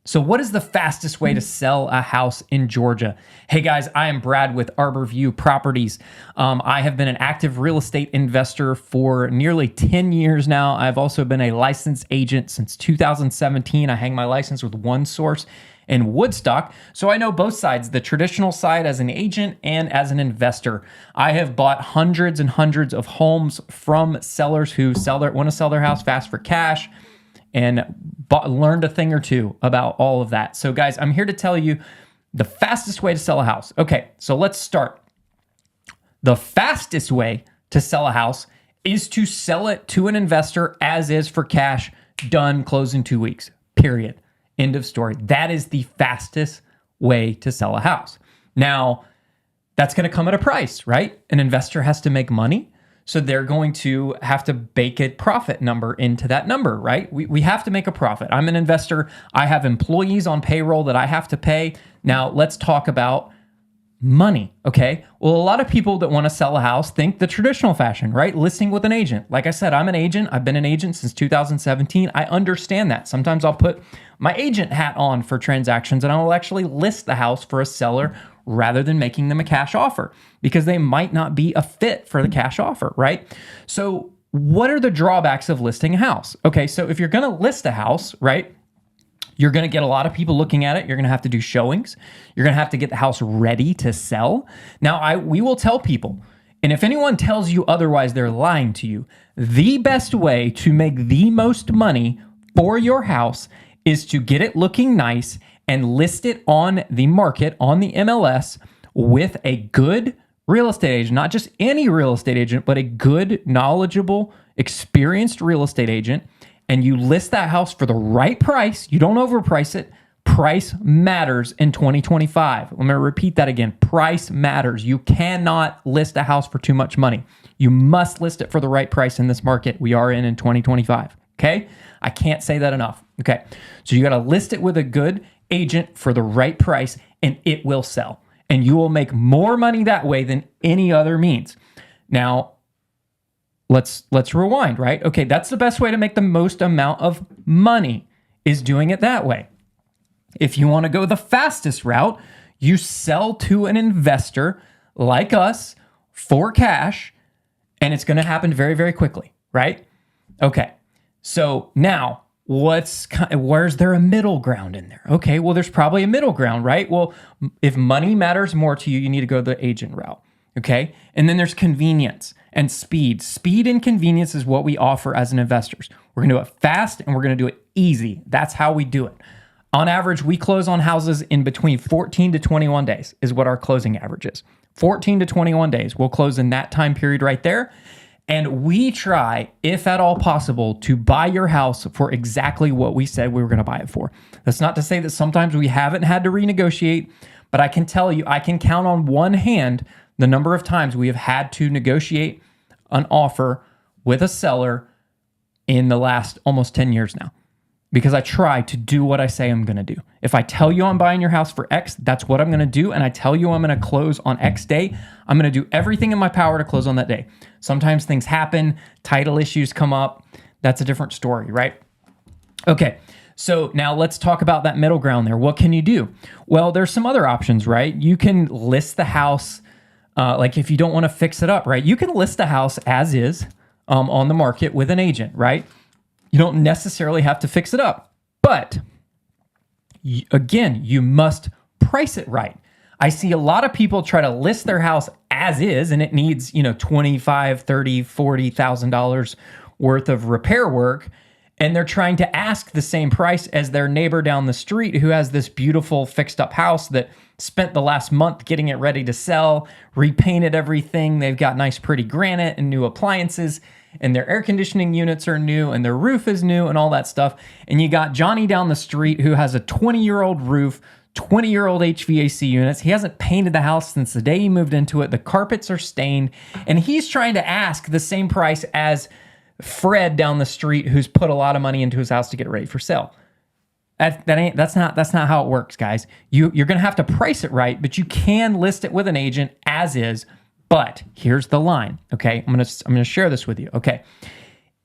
So what is the fastest way to sell a house in Georgia? Hey guys, I am Brad with Arborview Properties. I have been an active real estate investor for nearly 10 years now. I've also been a licensed agent since 2017. I hang my license with One Source in Woodstock. So I know both sides, the traditional side as an agent and as an investor. I have bought hundreds and hundreds of homes from sellers who want to sell their house fast for cash, and learned a thing or two about all of that. So guys, I'm here to tell you the fastest way to sell a house. Okay, so let's start. The fastest way to sell a house is to sell it to an investor as is for cash, done, close in 2 weeks, period. End of story. That is the fastest way to sell a house. Now, that's going to come at a price, right? An investor has to make money. So they're going to have to bake a profit number into that number, right? We have to make a profit. I'm an investor. I have employees on payroll that I have to pay. Now let's talk about money, okay? Well, a lot of people that want to sell a house think the traditional fashion, right? Listing with an agent. Like I said, I'm an agent. I've been an agent since 2017. I understand that. Sometimes I'll put my agent hat on for transactions and I will actually list the house for a seller rather than making them a cash offer because they might not be a fit for the cash offer, right? So what are the drawbacks of listing a house? Okay, so if you're going to list a house, right, you're going to get a lot of people looking at it. You're going to have to do showings. You're going to have to get the house ready to sell. Now, we will tell people, and if anyone tells you otherwise, they're lying to you. The best way to make the most money for your house is to get it looking nice and list it on the market, on the MLS, with a good real estate agent, not just any real estate agent, but a good, knowledgeable, experienced real estate agent. And you list that house for the right price. You don't overprice it. Price matters in 2025. Let me repeat that again. Price matters. You cannot list a house for too much money. You must list it for the right price in this market we are in 2025. Okay? I can't say that enough. Okay. So you got to list it with a good agent for the right price and it will sell. And you will make more money that way than any other means. Now, let's rewind, right? Okay, that's the best way to make the most amount of money is doing it that way. If you want to go the fastest route, you sell to an investor like us for cash, and it's going to happen very, very quickly, right? Okay, so now where's there a middle ground in there? Okay, well, there's probably a middle ground, right? Well, if money matters more to you, you need to go the agent route, okay? And then there's convenience and speed. Speed and convenience is what we offer as an investors. We're going to do it fast and we're going to do it easy. That's how we do it. On average, we close on houses in between 14 to 21 days is what our closing average is. 14 to 21 days. We'll close in that time period right there. And we try, if at all possible, to buy your house for exactly what we said we were going to buy it for. That's not to say that sometimes we haven't had to renegotiate, but I can tell you, I can count on one hand the number of times we have had to negotiate an offer with a seller in the last almost 10 years now. Because I try to do what I say I'm going to do. If I tell you I'm buying your house for X, that's what I'm going to do. And I tell you I'm going to close on X day, I'm going to do everything in my power to close on that day. Sometimes things happen, title issues come up. That's a different story, right? Okay, so now let's talk about that middle ground there. What can you do? Well, there's some other options, right? You can list the house, like if you don't want to fix it up, right? You can list the house as is on the market with an agent, right? You don't necessarily have to fix it up, but again, you must price it right. I see a lot of people try to list their house as is, and it needs, $25,000, $30,000, $40,000 worth of repair work, and they're trying to ask the same price as their neighbor down the street who has this beautiful fixed up house that spent the last month getting it ready to sell, repainted everything. They've got nice, pretty granite and new appliances, and their air conditioning units are new and their roof is new and all that stuff. And you got Johnny down the street who has a 20-year-old roof, 20-year-old HVAC units. He hasn't painted the house since the day he moved into it. The carpets are stained, and he's trying to ask the same price as Fred down the street who's put a lot of money into his house to get it ready for sale. That's not how it works, guys. You're going to have to price it right, but you can list it with an agent as is. But here's the line, okay? I'm gonna share this with you, okay?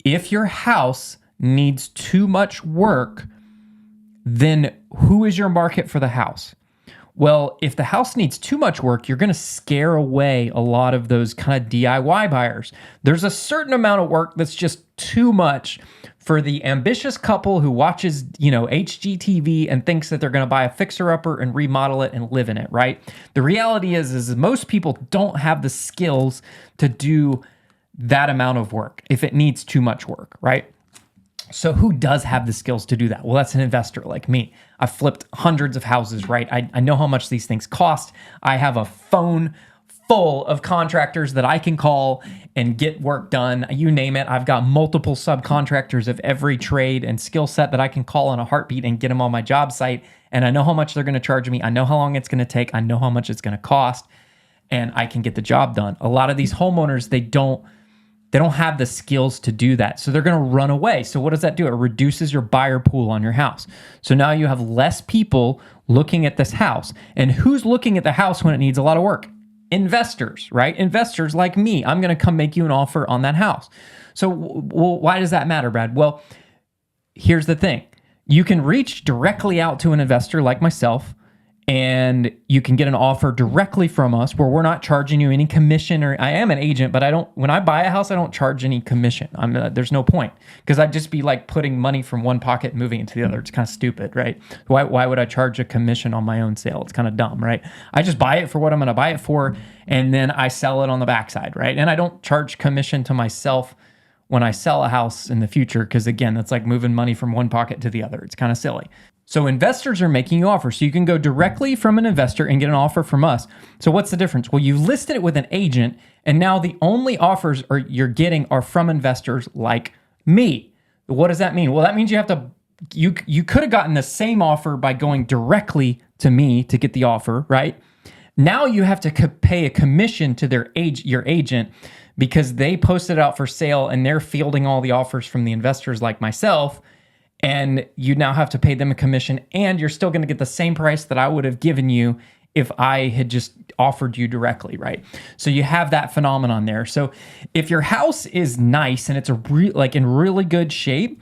If your house needs too much work, then who is your market for the house? Well, if the house needs too much work, you're going to scare away a lot of those kind of DIY buyers. There's a certain amount of work that's just too much for the ambitious couple who watches, HGTV and thinks that they're going to buy a fixer-upper and remodel it and live in it, right? The reality is most people don't have the skills to do that amount of work if it needs too much work, right? So who does have the skills to do that? Well, that's an investor like me. I've flipped hundreds of houses, right? I know how much these things cost. I have a phone full of contractors that I can call and get work done. You name it. I've got multiple subcontractors of every trade and skill set that I can call in a heartbeat and get them on my job site. And I know how much they're going to charge me. I know how long it's going to take. I know how much it's going to cost. And I can get the job done. A lot of these homeowners, they don't have the skills to do that. So they're going to run away. So what does that do? It reduces your buyer pool on your house. So now you have less people looking at this house. And who's looking at the house when it needs a lot of work? Investors, right? Investors like me. I'm going to come make you an offer on that house. So why does that matter, Brad? Well, here's the thing. You can reach directly out to an investor like myself, and you can get an offer directly from us where we're not charging you any commission. Or I am an agent, but when I buy a house, I don't charge any commission. There's no point, because I'd just be like putting money from one pocket and moving it to the other. It's kind of stupid, right? Why would I charge a commission on my own sale? It's kind of dumb, right? I just buy it for what I'm going to buy it for, and then I sell it on the backside, right? And I don't charge commission to myself when I sell a house in the future, because again, that's like moving money from one pocket to the other. It's kind of silly. So investors are making you offers. So you can go directly from an investor and get an offer from us. So what's the difference? Well, you listed it with an agent, and now the only offers you're getting are from investors like me. What does that mean? Well, that means you could have gotten the same offer by going directly to me to get the offer, right? Now you have to pay a commission to your agent, because they posted it out for sale and they're fielding all the offers from the investors like myself. And you now have to pay them a commission, and you're still going to get the same price that I would have given you if I had just offered you directly, right? So you have that phenomenon there. So if your house is nice and it's in really good shape,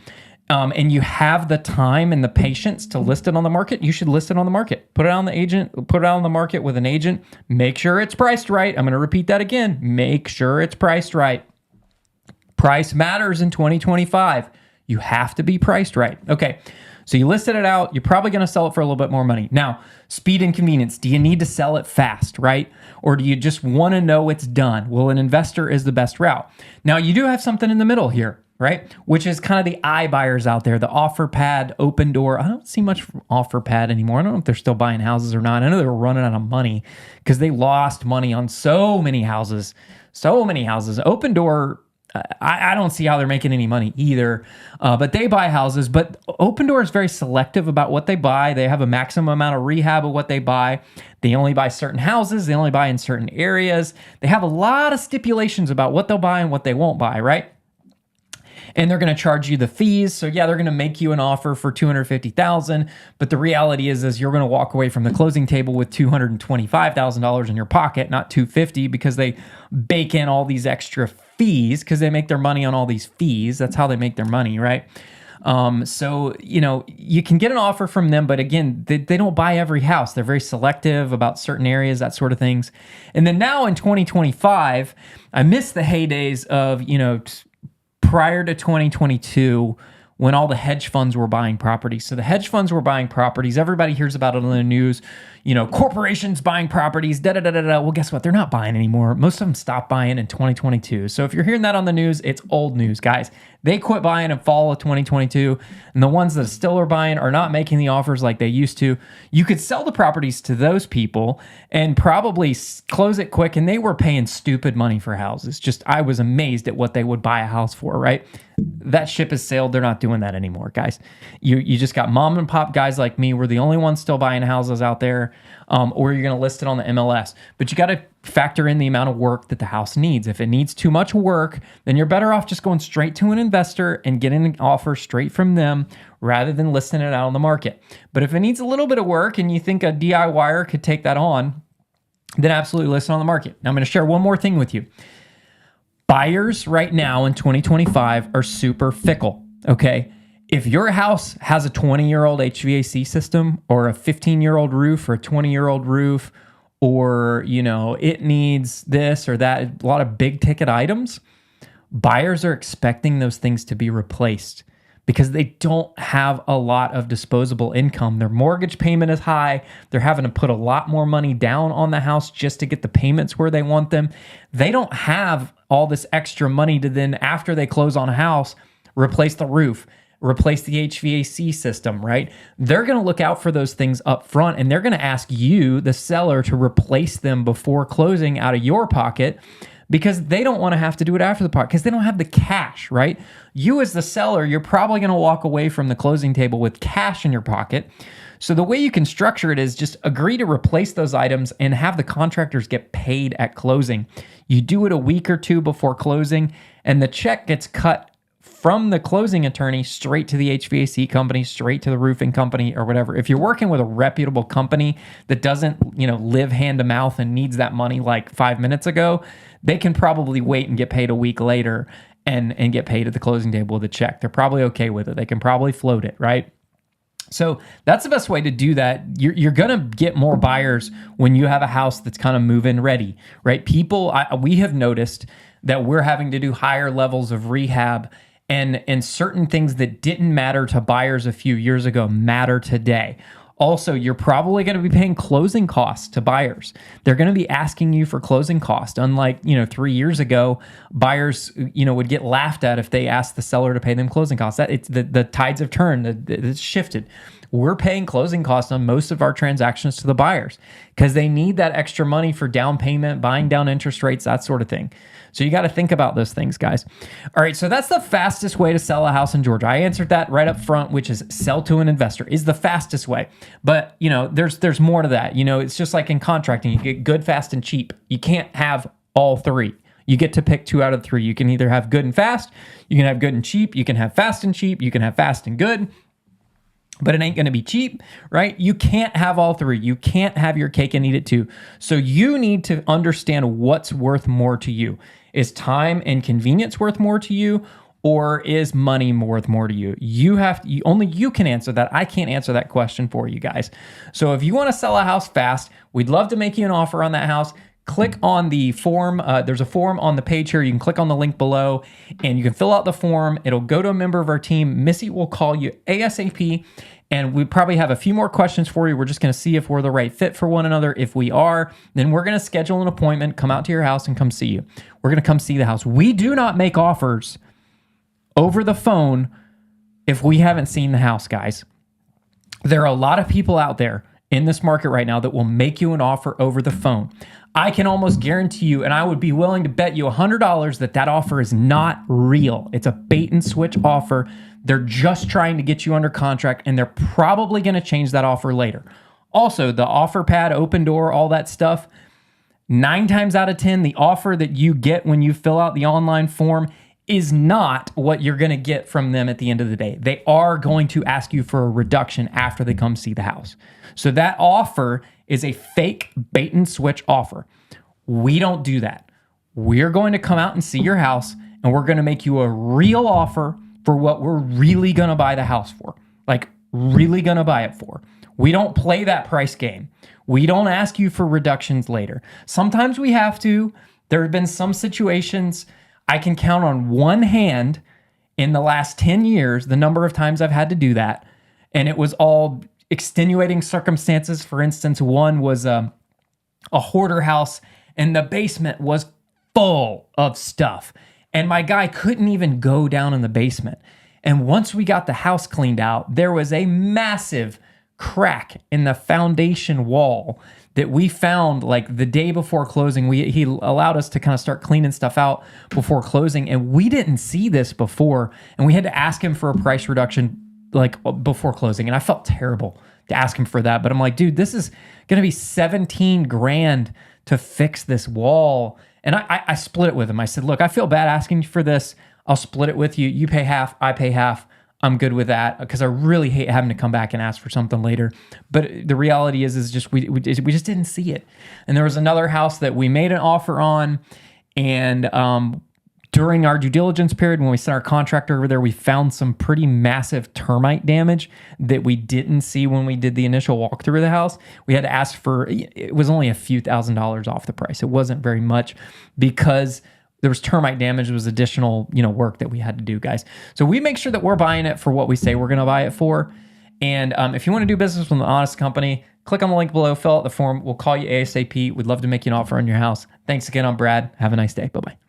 and you have the time and the patience to list it on the market, you should list it on the market. Put it on the market with an agent. Make sure it's priced right. I'm going to repeat that again. Make sure it's priced right. Price matters in 2025. You have to be priced right. Okay, so you listed it out. You're probably going to sell it for a little bit more money. Now, speed and convenience. Do you need to sell it fast, right? Or do you just want to know it's done? Well, an investor is the best route. Now, you do have something in the middle here, right? Which is kind of the iBuyers out there, the OfferPad, Opendoor. I don't see much from OfferPad anymore. I don't know if they're still buying houses or not. I know they were running out of money because they lost money on so many houses. Opendoor, I don't see how they're making any money either, but they buy houses. But Opendoor is very selective about what they buy. They have a maximum amount of rehab of what they buy. They only buy certain houses. They only buy in certain areas. They have a lot of stipulations about what they'll buy and what they won't buy, right? And they're going to charge you the fees. So yeah, they're going to make you an offer for $250,000, but the reality is you're going to walk away from the closing table with $225,000 in your pocket, not $250,000, because they bake in all these extra fees because they make their money on all these fees. That's how they make their money, right? So, you can get an offer from them, but again, they don't buy every house. They're very selective about certain areas, that sort of things. And then now in 2025, I miss the heydays of, prior to 2022, when all the hedge funds were buying properties. So the hedge funds were buying properties. Everybody hears about it on the news. Corporations buying properties, da-da-da-da-da. Well, guess what? They're not buying anymore. Most of them stopped buying in 2022. So if you're hearing that on the news, it's old news, guys. They quit buying in fall of 2022. And the ones that still are buying are not making the offers like they used to. You could sell the properties to those people and probably close it quick. And they were paying stupid money for houses. I was amazed at what they would buy a house for, right? That ship has sailed. They're not doing that anymore, guys. You just got mom and pop guys like me. We're the only ones still buying houses out there. Or you're going to list it on the MLS. But you got to factor in the amount of work that the house needs. If it needs too much work, then you're better off just going straight to an investor and getting an offer straight from them rather than listing it out on the market. But if it needs a little bit of work and you think a DIYer could take that on, then absolutely list it on the market. Now I'm going to share one more thing with you. Buyers right now in 2025 are super fickle, okay? If your house has a 20-year-old HVAC system or a 15-year-old roof or a 20-year-old roof, or, it needs this or that, a lot of big ticket items, buyers are expecting those things to be replaced because they don't have a lot of disposable income. Their mortgage payment is high. They're having to put a lot more money down on the house just to get the payments where they want them. They don't have all this extra money to then, after they close on a house, replace the roof, replace the HVAC system, right? They're going to look out for those things up front, and they're going to ask you, the seller, to replace them before closing out of your pocket, because they don't want to have to do it after the pocket because they don't have the cash, right? You as the seller, you're probably going to walk away from the closing table with cash in your pocket. So the way you can structure it is just agree to replace those items and have the contractors get paid at closing. You do it a week or two before closing, and the check gets cut from the closing attorney straight to the HVAC company, straight to the roofing company, or whatever. If you're working with a reputable company that doesn't, live hand to mouth and needs that money like 5 minutes ago, they can probably wait and get paid a week later and get paid at the closing table with a check. They're probably okay with it. They can probably float it, right? So that's the best way to do that. You're going to get more buyers when you have a house that's kind of move-in ready, right? We have noticed that we're having to do higher levels of rehab, and certain things that didn't matter to buyers a few years ago matter today. Also, you're probably going to be paying closing costs to buyers. They're going to be asking you for closing costs. Unlike, 3 years ago, buyers, would get laughed at if they asked the seller to pay them closing costs. The tides have turned. It's shifted. We're paying closing costs on most of our transactions to the buyers because they need that extra money for down payment, buying down interest rates, that sort of thing. So you got to think about those things, guys. All right, so that's the fastest way to sell a house in Georgia. I answered that right up front, which is sell to an investor is the fastest way. But, there's more to that. It's just like in contracting. You get good, fast, and cheap. You can't have all three. You get to pick 2 out of 3. You can either have good and fast, you can have good and cheap, you can have fast and cheap, you can have fast and good. But it ain't going to be cheap, right? You can't have all 3. You can't have your cake and eat it too. So you need to understand what's worth more to you. Is time and convenience worth more to you, or is money worth more to you? Only you can answer that. I can't answer that question for you guys. So if you want to sell a house fast, we'd love to make you an offer on that house. Click on the form. There's a form on the page here. You can click on the link below and you can fill out the form. It'll go to a member of our team. Missy will call you ASAP, and we probably have a few more questions for you. We're just going to see if we're the right fit for one another. If we are, then we're going to schedule an appointment, come out to your house and come see you. We're going to come see the house. We do not make offers over the phone if we haven't seen the house, guys. There are a lot of people out there in this market right now that will make you an offer over the phone. I can almost guarantee you, and I would be willing to bet you $100 that offer is not real. It's a bait and switch offer. They're just trying to get you under contract, and they're probably going to change that offer later. Also, the offer pad, open door, all that stuff, 9 times out of 10, the offer that you get when you fill out the online form is not what you're going to get from them at the end of the day. They are going to ask you for a reduction after they come see the house. So that offer is a fake bait and switch offer. We don't do that. We're going to come out and see your house, and we're going to make you a real offer for what we're really going to buy the house for. Like, really going to buy it for. We don't play that price game. We don't ask you for reductions later. Sometimes we have to. There have been some situations I can count on one hand in the last 10 years the number of times I've had to do that. And it was all extenuating circumstances. For instance, one was a hoarder house, and the basement was full of stuff. And my guy couldn't even go down in the basement. And once we got the house cleaned out, there was a massive crack in the foundation wall that we found like the day before closing. He allowed us to kind of start cleaning stuff out before closing, and we didn't see this before, and we had to ask him for a price reduction like before closing, and I felt terrible to ask him for that, but I'm like, dude, this is gonna be 17 grand to fix this wall. And I split it with him. I said, look, I feel bad asking you for this. I'll split it with you. You pay half, I pay half. I'm good with that because I really hate having to come back and ask for something later. But the reality is just we just didn't see it. And there was another house that we made an offer on, and During our due diligence period, when we sent our contractor over there, we found some pretty massive termite damage that we didn't see when we did the initial walkthrough of the house. We had to ask for, it was only a few $1,000s off the price. It wasn't very much because there was termite damage. It was additional, work that we had to do, guys. So we make sure that we're buying it for what we say we're going to buy it for. And if you want to do business with an honest company, click on the link below, fill out the form. We'll call you ASAP. We'd love to make you an offer on your house. Thanks again. I'm Brad. Have a nice day. Bye-bye.